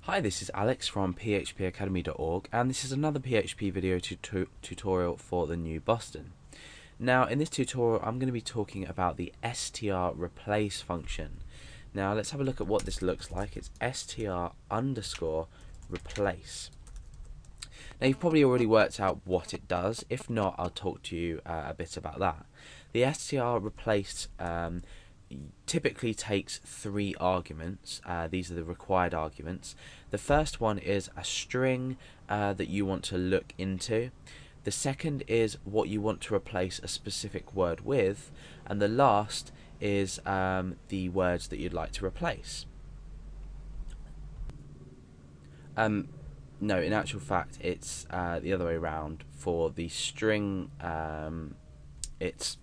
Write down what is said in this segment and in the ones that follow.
Hi, this is Alex from phpacademy.org, and this is another PHP video tutorial for the new Boston. Now, in this tutorial I'm going to be talking about the str replace function. Now let's have a look at what this looks like. It's str underscore replace. Now you've probably already worked out what it does. If not, I'll talk to you a bit about that. The str replace typically takes three arguments. These are the required arguments. The first one is a string that you want to look into. The second is what you want to replace a specific word with, and the last is the words that you'd like to replace. No, in actual fact it's the other way around. For the string, it's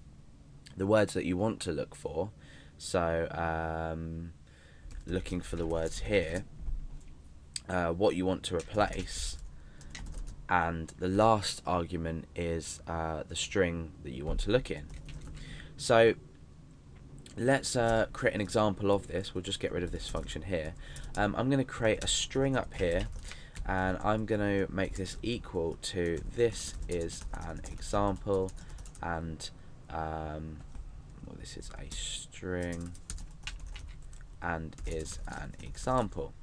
the words that you want to look for. So looking for the words here, what you want to replace, and the last argument is the string that you want to look in. So let's create an example of this. We'll just get rid of this function here. I'm going to create a string up here, and I'm going to make this equal to this is an example, and well, this is a string and is an example.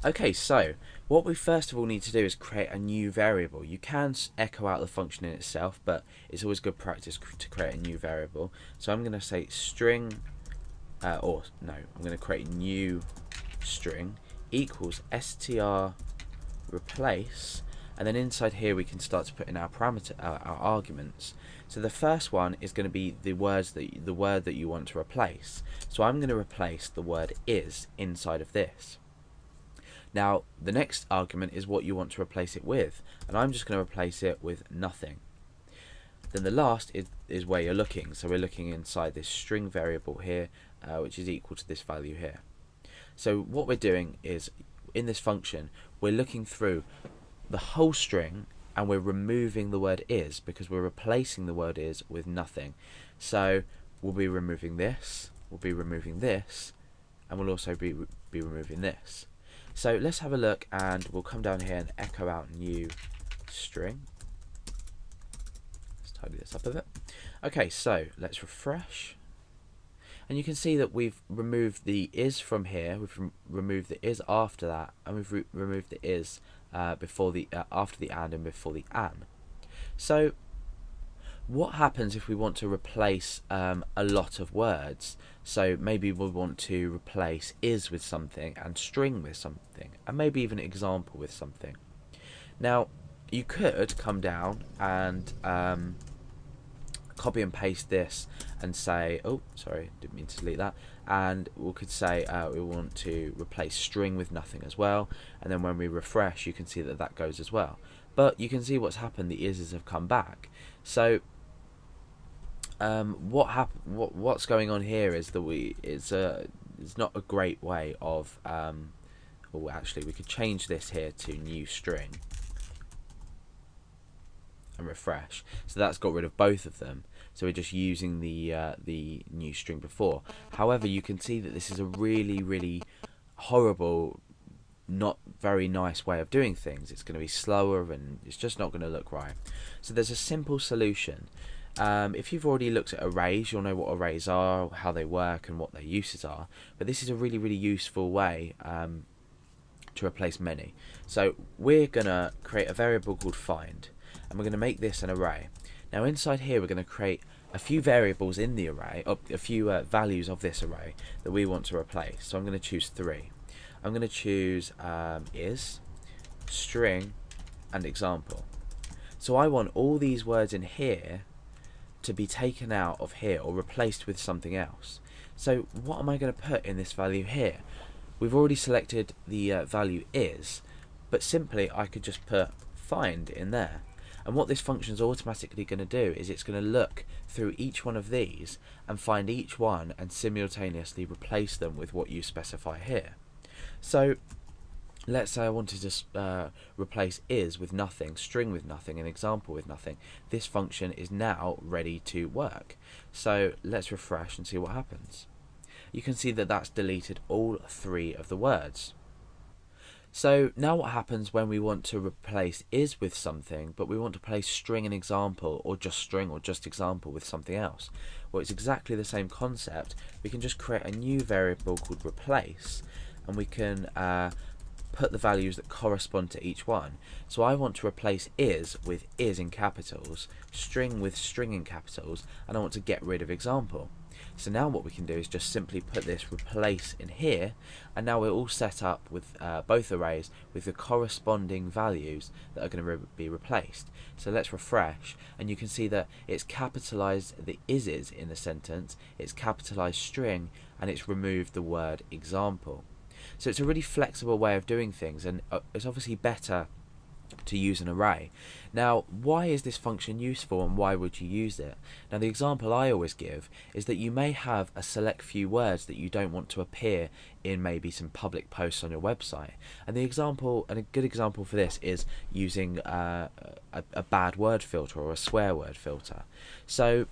Okay, so what we first of all need to do is create a new variable. You can echo out the function in itself, but it's always good practice to create a new variable. So I'm going to say string, I'm going to create a new string equals str replace, and then inside here we can start to put in our parameter, our arguments. So the first one is going to be the word that you want to replace. So I'm going to replace the word is inside of this. Now the next argument is what you want to replace it with, and I'm just going to replace it with nothing. Then the last is where you're looking. So we're looking inside this string variable here, which is equal to this value here. So what we're doing is, in this function, we're looking through the whole string, and we're removing the word is because we're replacing the word is with nothing. So we'll be removing this, we'll be removing this, and we'll also be removing this. So let's have a look, and we'll come down here and echo out new string. Let's tidy this up a bit. Okay, so let's refresh. And you can see that we've removed the is from here, we've removed the is after that, and we've removed the is before the after the and before the an. So what happens if we want to replace a lot of words? So maybe we want to replace is with something and string with something, and maybe even example with something. Now you could come down and copy and paste this and say, oh sorry, didn't mean to delete that, and we could say we want to replace string with nothing as well, and then when we refresh you can see that that goes as well. But you can see what's happened, the is's have come back. So what's going on here is that it's not a great way of well, actually we could change this here to new string and refresh. So that's got rid of both of them. So we're just using the new string before. However, you can see that this is a really horrible, not very nice way of doing things. It's going to be slower and it's just not going to look right. So there's a simple solution. If you've already looked at arrays, you'll know what arrays are, how they work, and what their uses are. But this is a really useful way to replace many. So we're going to create a variable called find, and we're going to make this an array. Now inside here we're going to create a few variables in the array, a few values of this array that we want to replace. So I'm going to choose three. I'm going to choose is, string, and example. So I want all these words in here to be taken out of here or replaced with something else. So what am I going to put in this value here? We've already selected the value is, but simply I could just put find in there. And what this function is automatically going to do is it's going to look through each one of these and find each one and simultaneously replace them with what you specify here. So let's say I wanted to replace is with nothing, string with nothing, and example with nothing. This function is now ready to work. So let's refresh and see what happens. You can see that that's deleted all three of the words. So now what happens when we want to replace is with something, but we want to replace string and example, or just string or just example with something else? Well, it's exactly the same concept. We can just create a new variable called replace, and we can put the values that correspond to each one. So I want to replace is with is in capitals, string with string in capitals, and I want to get rid of example. So now what we can do is just simply put this replace in here, and now we're all set up with both arrays with the corresponding values that are going to be replaced. So let's refresh, and you can see that it's capitalized the is's in the sentence, it's capitalized string, and it's removed the word example. So it's a really flexible way of doing things, and it's obviously better to use an array. Now, why is this function useful, and why would you use it? Now, the example I always give is that you may have a select few words that you don't want to appear in maybe some public posts on your website, and the example, and a good example for this, is using a bad word filter or a swear word filter. So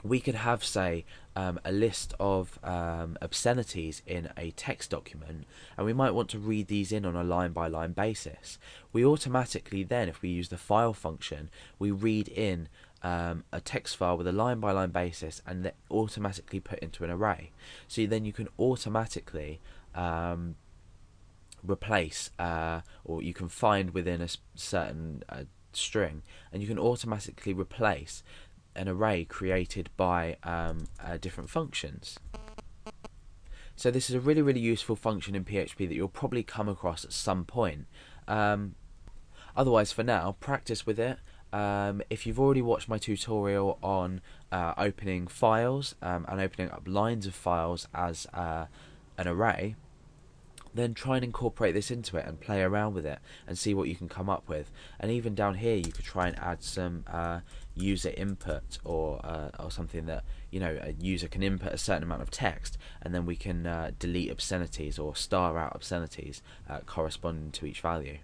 we could have, say, a list of obscenities in a text document, and we might want to read these in on a line-by-line basis. We automatically then, if we use the file function, we read in a text file with a line-by-line basis and automatically put into an array. So then you can automatically replace, or you can find within a certain string, and you can automatically replace an array created by different functions. So this is a really, really useful function in PHP that you'll probably come across at some point. Otherwise, for now, practice with it. If you've already watched my tutorial on opening files and opening up lines of files as an array, then try and incorporate this into it and play around with it and see what you can come up with. And even down here you could try and add some user input, or something that, you know, a user can input a certain amount of text, and then we can delete obscenities or star out obscenities corresponding to each value.